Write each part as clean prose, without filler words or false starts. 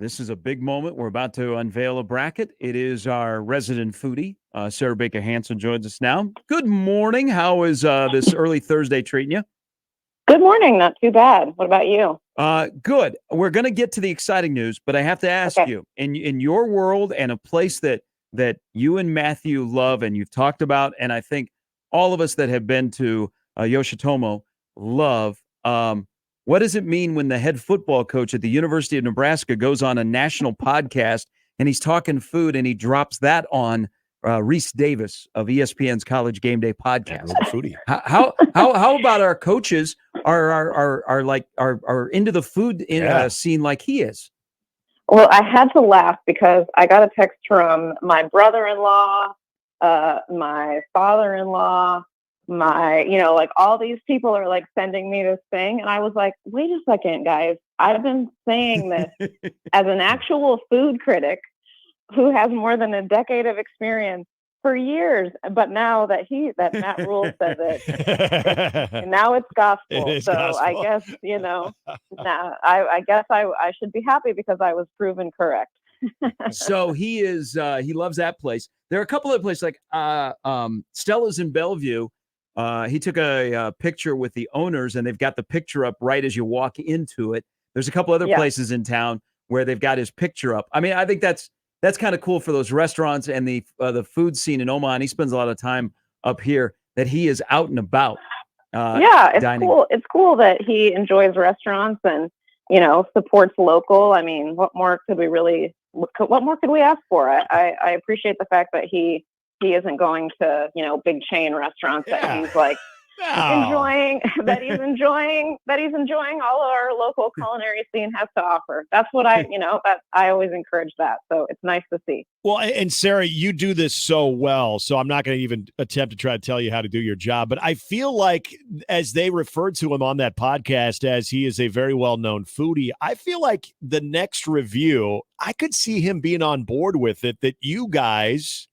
This is a big moment. We're about to unveil a bracket. It is our resident foodie, Sarah Baker Hansen, joins us now. Good morning. How is this early Thursday treating you? Good morning. Not too bad. What about you? Good. We're going to get to the exciting news, but I have to ask you, in your world and a place that you and Matthew love and you've talked about, and I think all of us that have been to Yoshitomo love. What does it mean when the head football coach at the University of Nebraska goes on a national podcast and he's talking food and he drops that on Reese Davis of ESPN's College Game Day podcast? Yeah, foodie. How about our coaches are into the food scene like he is? Well, I had to laugh because I got a text from my brother-in-law, my father-in-law, all these people are like sending me this thing. And I was like, wait a second, guys. I've been saying this as an actual food critic who has more than a decade of experience for years. But now that Matt Rule says it, and now it's gospel. Gospel. I guess, I guess I should be happy because I was proven correct. So he loves that place. There are a couple of places like Stella's in Bellevue. He took a picture with the owners, and they've got the picture up right as you walk into it. There's a couple other places in town where they've got his picture up. I mean, I think that's kind of cool for those restaurants and the food scene in Omaha. And he spends a lot of time up here that he is out and about. It's dining. Cool. It's cool that he enjoys restaurants and supports local. I mean, what more could we ask for? I appreciate the fact that he isn't going to, big chain restaurants that he's like enjoying all our local culinary scene has to offer. That's what I always encourage that. So it's nice to see. Well, and Sarah, you do this so well, so I'm not going to even attempt to try to tell you how to do your job, but I feel like as they referred to him on that podcast as he is a very well-known foodie, I feel like the next review, I could see him being on board with it, that you guys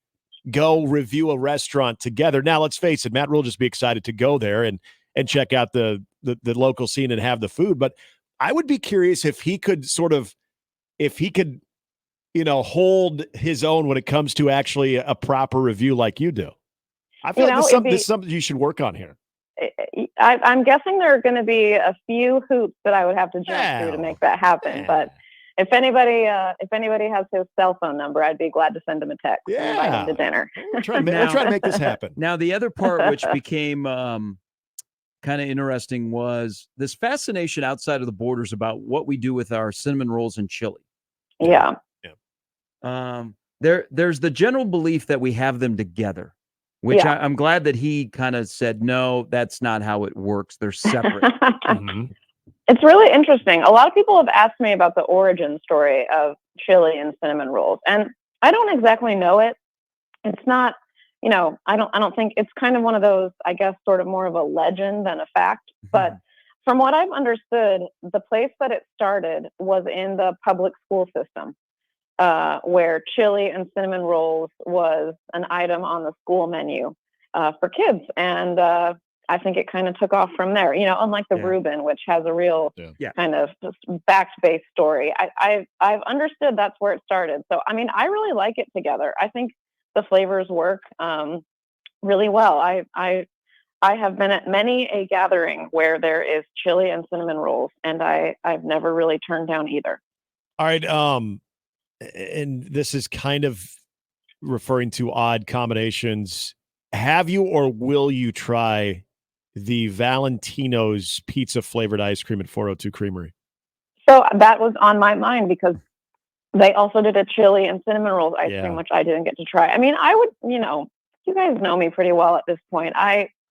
go review a restaurant together. Now, let's face it, Matt will just be excited to go there and check out the local scene and have the food. But I would be curious if he could hold his own when it comes to actually a proper review like you do. I feel like this is something you should work on here. I'm guessing there are going to be a few hoops that I would have to jump through to make that happen. But if anybody has his cell phone number, I'd be glad to send him a text and invite him to dinner. We're trying to make this happen. Now, the other part which became kind of interesting was this fascination outside of the borders about what we do with our cinnamon rolls and chili. Yeah. There's the general belief that we have them together, which I'm glad that he kind of said, no, that's not how it works. They're separate. Mm-hmm. It's really interesting. A lot of people have asked me about the origin story of chili and cinnamon rolls, and I don't exactly know it. It's not, I don't think it's kind of one of those, I guess, sort of more of a legend than a fact. Mm-hmm. But from what I've understood, the place that it started was in the public school system, where chili and cinnamon rolls was an item on the school menu for kids. And I think it kind of took off from there, unlike the Reuben, which has a real kind of fact-based story. I've understood that's where it started. So, I mean, I really like it together. I think the flavors work really well. I have been at many a gathering where there is chili and cinnamon rolls, and I've never really turned down either. All right. And this is kind of referring to odd combinations. Have you or will you try the Valentino's pizza flavored ice cream at 402 Creamery? So that was on my mind because they also did a chili and cinnamon rolls ice cream, which I didn't get to try. I mean, I would, you guys know me pretty well at this point.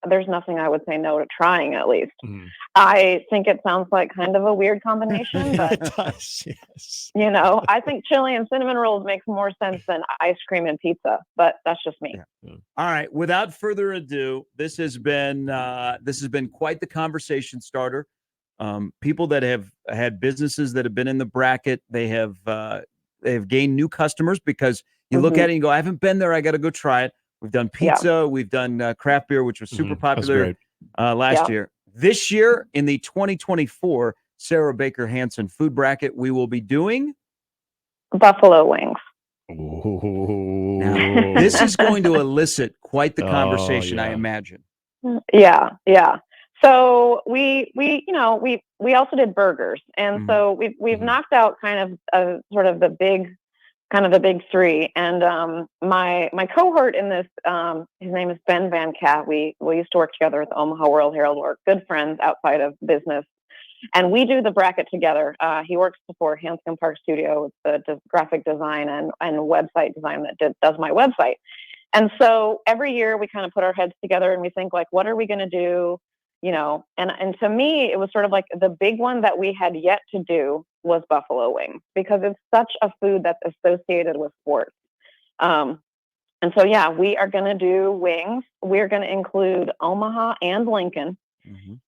There's nothing I would say no to trying, at least. Mm-hmm. I think it sounds like kind of a weird combination, but it does, yes. I think chili and cinnamon rolls makes more sense than ice cream and pizza, but that's just me. Yeah. All right. Without further ado, this has been quite the conversation starter. People that have had businesses that have been in the bracket, they have gained new customers because you look at it and you go, I haven't been there. I got to go try it. We've done pizza. We've done craft beer, which was super popular last year. This year, in the 2024 Sarah Baker Hansen food bracket, we will be doing Buffalo wings. Now, this is going to elicit quite the conversation, I imagine. Yeah. So we also did burgers, and so we've knocked out kind of sort of the big three. And my cohort in this, his name is Ben Van Cat. We used to work together at the Omaha World Herald. We're good friends outside of business, and we do the bracket together. He works for Hanscom Park Studio with the graphic design and website design that does my website. And so every year we kind of put our heads together and we think, like, what are we going to do? And to me, it was sort of like the big one that we had yet to do was buffalo wings, because it's such a food that's associated with sports. And so, yeah, we are going to do wings. We're going to include Omaha and Lincoln.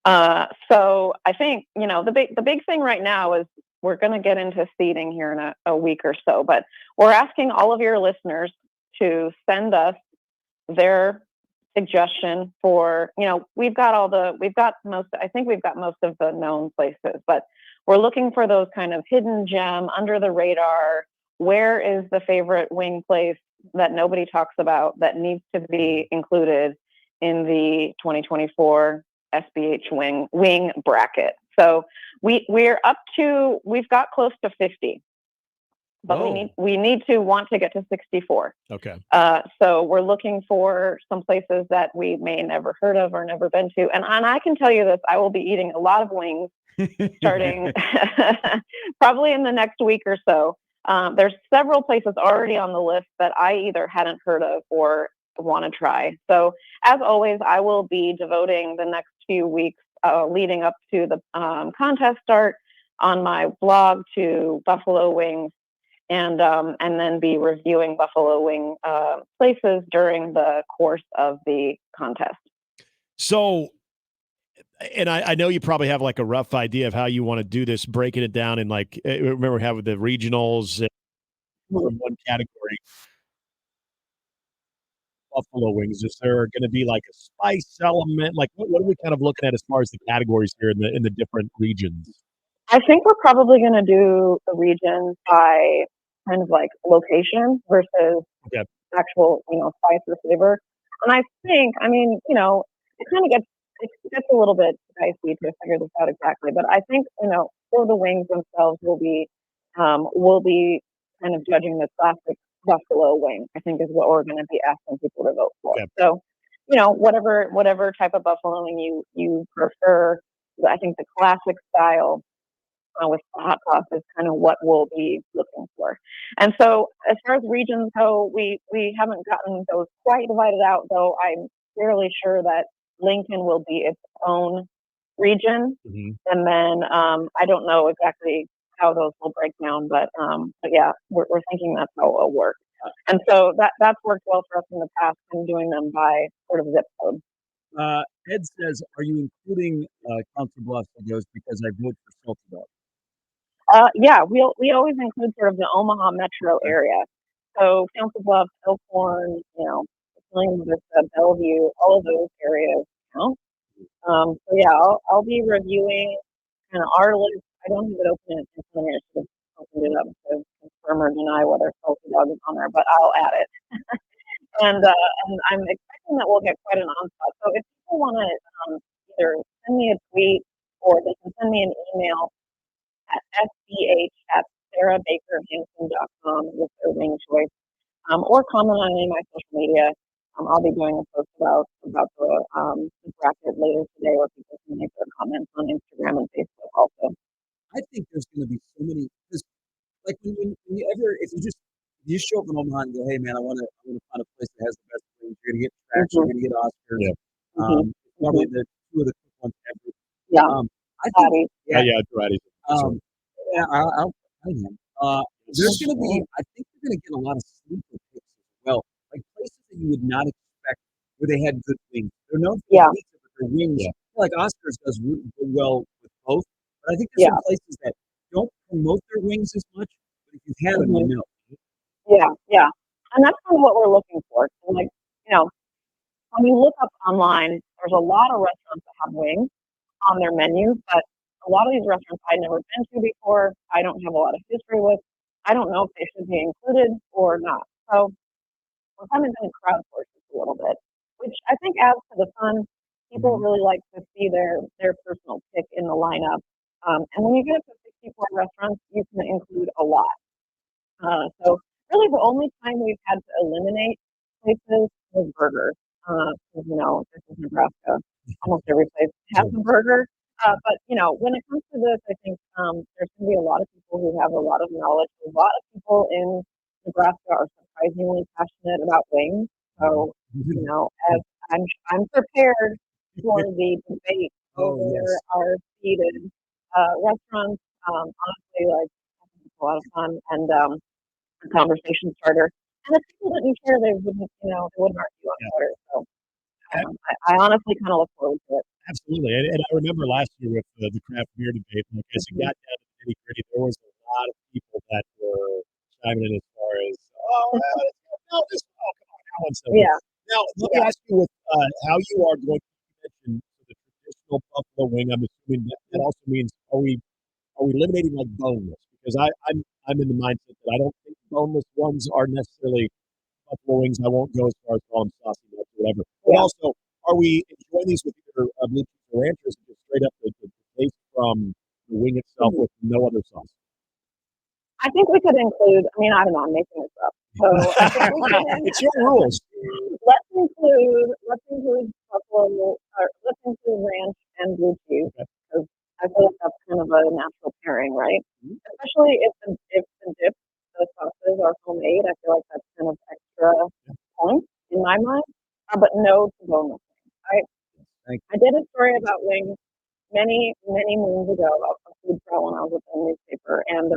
So I think, the big thing right now is we're going to get into seating here in a week or so, but we're asking all of your listeners to send us their suggestion for, we've got most of the known places, but we're looking for those kind of hidden gem, under the radar. Where is the favorite wing place that nobody talks about that needs to be included in the 2024 SBH wing bracket? So we've got close to 50. But we need to want to get to 64. Okay. So we're looking for some places that we may never heard of or never been to. And I can tell you this, I will be eating a lot of wings starting probably in the next week or so. There's several places already on the list that I either hadn't heard of or want to try. So as always, I will be devoting the next few weeks leading up to the contest start on my blog to buffalo wings, and then be reviewing buffalo wing places during the course of the contest. So, and I know you probably have like a rough idea of how you want to do this, breaking it down in, like, remember having the regionals in one category. Buffalo wings, is there going to be like a spice element? Like, what are we kind of looking at as far as the categories here in the different regions? I think we're probably going to do the region by kind of like location versus actual, spice or flavor. And I think, it kind of gets a little bit dicey to figure this out exactly, but I think, for the wings themselves, we'll be kind of judging the classic buffalo wing, I think, is what we're going to be asking people to vote for. So, whatever type of buffalo wing you prefer, I think the classic style with the hot sauce is kind of what we'll be looking for. And so as far as regions go, we haven't gotten those quite divided out, though I'm fairly sure that Lincoln will be its own region. And then I don't know exactly how those will break down, but yeah, we're thinking that's how it'll work. And so that's worked well for us in the past, in doing them by sort of zip code. Ed says, are you including Council Bluffs in those, because I vote for Salty Dog? Yeah, we always include sort of the Omaha metro area. So Council Bluffs, Elkhorn, William Vista, Bellevue, all of those areas. So yeah, I'll be reviewing kind of our list. I don't have it open in front of me. I should have opened it up to confirm or deny whether Salty Dog is on there, but I'll add it. and I'm expecting that we'll get quite an onslaught. So if people want to either send me a tweet or they can send me an email at sbh@sarahbakerhansen.com with their wing choice, or comment on any of my social media. I'll be doing a post about the bracket later today, where people can make their comments on Instagram and Facebook also. I think there's going to be so many, because like when you ever, if you show up in Omaha and go, hey man, I want to find a place that has the best wings, you're going to get traction, you're going to get Oscars. Probably the two of the quick ones ever. Yeah. I think, Right. Yeah, I am. There's going to be, I think you're going to get a lot of sleeper picks as well, like places that you would not expect where they had good wings. They're known for pizza, but their wings, like Oscars does really well with both. But I think there's some places that don't promote their wings as much, but if you've had them, you know. Yeah. And that's kind of what we're looking for. So, like, when you look up online, there's a lot of restaurants that have wings on their menu, but a lot of these restaurants I'd never been to before, I don't have a lot of history with. I don't know if they should be included or not. So we're kind of going to crowdsource this a little bit, which I think adds to the fun. People Mhm. really like to see their personal pick in the lineup. And when you get up to 64 restaurants, you can include a lot. So really, the only time we've had to eliminate places was burgers. 'Cause, this is Nebraska. Almost every place has Sure. a burger. But when it comes to this, I think there's going to be a lot of people who have a lot of knowledge. A lot of people in Nebraska are surprisingly passionate about wings. So Mhm. as I'm prepared for the debate Oh, over yes. our seated restaurants. Honestly, like I think it's a lot of fun and a conversation starter. And if people didn't care, they wouldn't argue on Twitter. So Yeah. I honestly kind of look forward to it. Absolutely, and I remember last year with the craft beer debate, like, as it Mhm. got down to the nitty-gritty, there was a lot of people that were chiming in as far as, "Oh, well, no, this oh, come on, that one's so good." Yeah, Now, let me yeah, ask you with, how you are going to mention the traditional buffalo wing. I'm assuming that also means, are we eliminating, like, boneless? Because I'm in the mindset that I don't think boneless ones are necessarily buffalo wings. I won't go as far as call them saucy nuts or whatever. But yeah. also, are we enjoying these with either blue cheese or ranchers and just straight up the taste from the wing itself Mhm. with no other sauce? I think we could include. I mean, I don't know. I'm making this up. So I think we could. It's your rules. Let's include buffalo. Or let's include ranch and blue cheese Okay. because I feel like that's kind of a natural pairing, right? Mhm. Especially if the dip, the sauces are homemade. I feel like that's kind of extra points in my mind. But no to boneless wings. Thank I did a story about wings many moons ago about a food pro when I was with the newspaper, and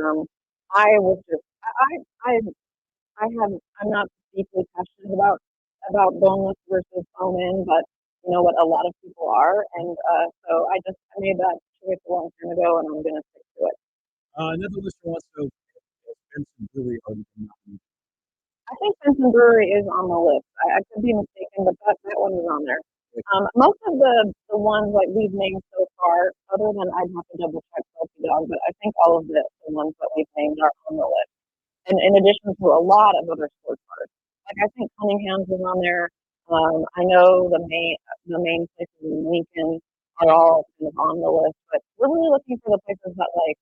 I was just I have I'm not deeply passionate about boneless versus bone in, but you know what, a lot of people are, and so I made that choice a long time ago, and I'm going to stick to it. Another listener wants to know if Benson really already been nominated. I think Benson Brewery is on the list. I could be mistaken, but that one is on there. Most of the ones like we've named so far, other than I'd have to double check Salty Dog, but I think all of the ones that we've named are on the list. And in addition to a lot of other sports bars, like I think Cunningham's is on there. I know the main places in Lincoln are all kind of on the list, but we're really looking for the places that like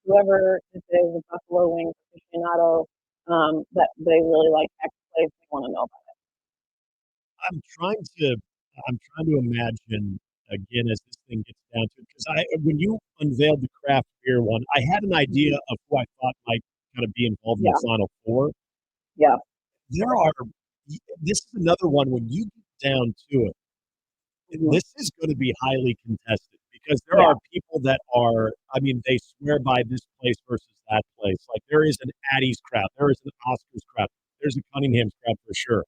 whoever this is, a Buffalo Wings aficionado, that they really like X place, they want to know about I'm trying to I'm trying to imagine again as this thing gets down to it because I when you unveiled the craft beer one, I had an it. idea of who I thought might kind of be involved in the Yeah, final four. yeah, There are this is another one when you get down to it, hmm, this is going to be highly contested because there yeah, are people that are, I mean, they swear by this place versus that place. Like there is an Addie's crowd, there is an Oscars crowd, there's a Cunningham's crowd for sure.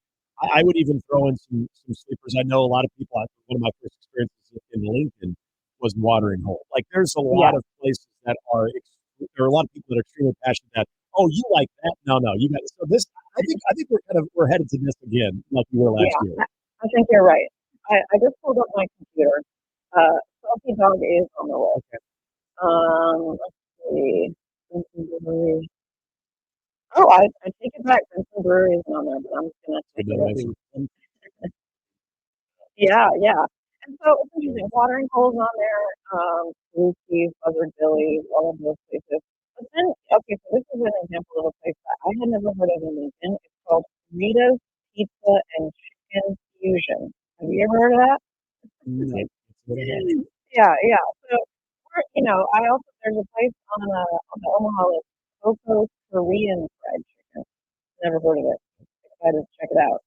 I would even throw in some sleepers. I know a lot of people. One of my first experiences in Lincoln was in Watering Hole. Like there's a yeah. lot of places that are. There are a lot of people that are extremely passionate that. Oh, you like that? No, no, you got it. So this. I think we're headed to this again, like we were last Yeah, year. I think you're right. I just pulled up my computer. Salty Dog is on the list. Okay. Let's see. Benson Brewery. Oh, I take it back. Benson Brewery isn't on there, but I'm just gonna Good check no it. answer. Yeah, yeah. And so it's interesting. Watering holes on there, Ruthie's, Buzzard Billy, all of those places. But then, okay, so this is an example of a place that I had never heard of in Lincoln. It's called Rita's Pizza and Chicken Fusion. Have you ever heard of that? No, it's what it is. Yeah, yeah. So I also there's a place on the Omaha list, Coco's Korean Fried Chicken. Never heard of it. Excited to check it out.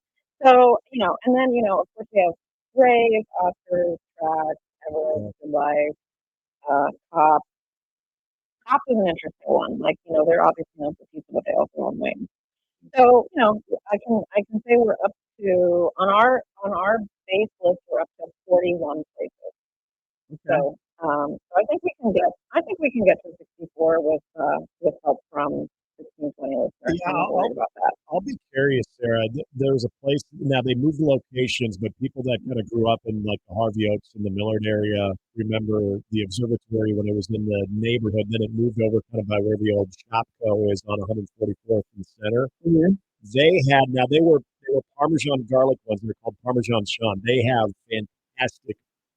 So, and then, of course we have Brave, Oscars, Track, Everest, Yeah. Good Life, Cop. Cop is an interesting one. Like, they're obviously known for pizza, but they also have wings. So, I can say we're up to on our base list we're up to 41 places. Okay. So I think we can get to 64 with help from 20 listeners. Yeah, I'm not worried about that. I'll be curious, Sarah. There was a place, now they moved locations, but people that kind of grew up in like the Harvey Oaks and the Millard area remember the observatory when it was in the neighborhood. Then it moved over kind of by where the old Shopco is on 144th and Center. Mm-hmm. They were Parmesan garlic ones. They're called Parmesan Sean. They have fantastic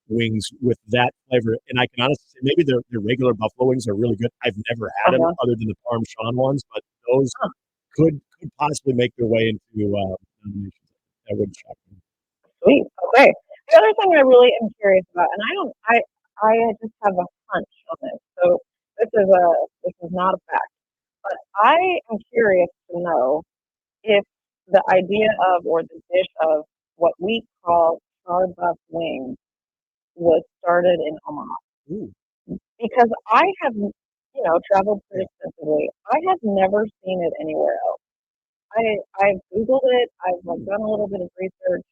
wings with that flavor. And I can honestly say maybe their regular buffalo wings are really good. I've never had them other than the Parmesan ones, but those could possibly make their way into nominations. That wouldn't shock me. Sweet. Okay. The other thing I really am curious about, and I just have a hunch on this. So this is not a fact, but I am curious to know if the idea of or the dish of what we call charbuff wings was started in Omaha. Ooh. Because I have, traveled pretty extensively. I have never seen it anywhere else. I've Googled it. I've done a little bit of research,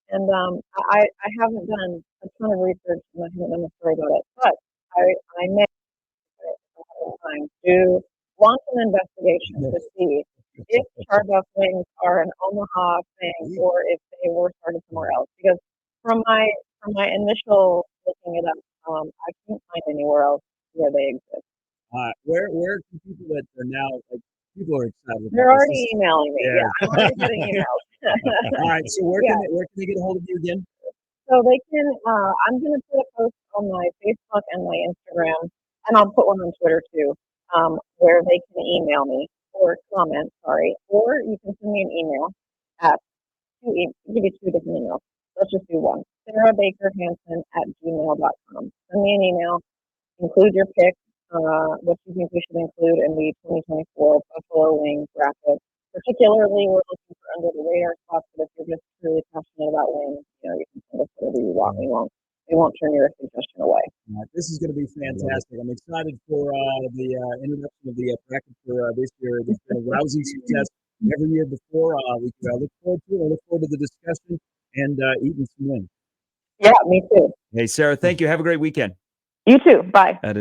and I haven't done a ton of research, and I haven't done a story about it. But I may time to launch an investigation to see if charbuff wings are an Omaha thing or if they were started somewhere else. Because from my initial looking it up, I can't find anywhere else where they exist. Where can people that are now like people are excited? They're already emailing me. Yeah. Yeah, I'm already getting emails. All right. So where can they get a hold of you again? So they can. I'm going to put a post on my Facebook and my Instagram, and I'll put one on Twitter too, where they can email me or comment. Sorry, or you can send me an email at give you two different emails. Let's just do one. Sarah Baker Hansen at gmail.com. Send me an email. Include your pick. What you think we should include in the 2024 Buffalo Wings bracket. Particularly, we're looking for under the radar spots, but if you're just really passionate about wings, you can send us whatever you want. We won't turn your suggestion away. This is going to be fantastic. I'm excited for the introduction of the bracket for this year. It's been a rousing success every year before. We look forward to it. I look forward to the discussion and eating some wings. Yeah, me too. Hey, Sarah, thank you. Have a great weekend. You too. Bye. That is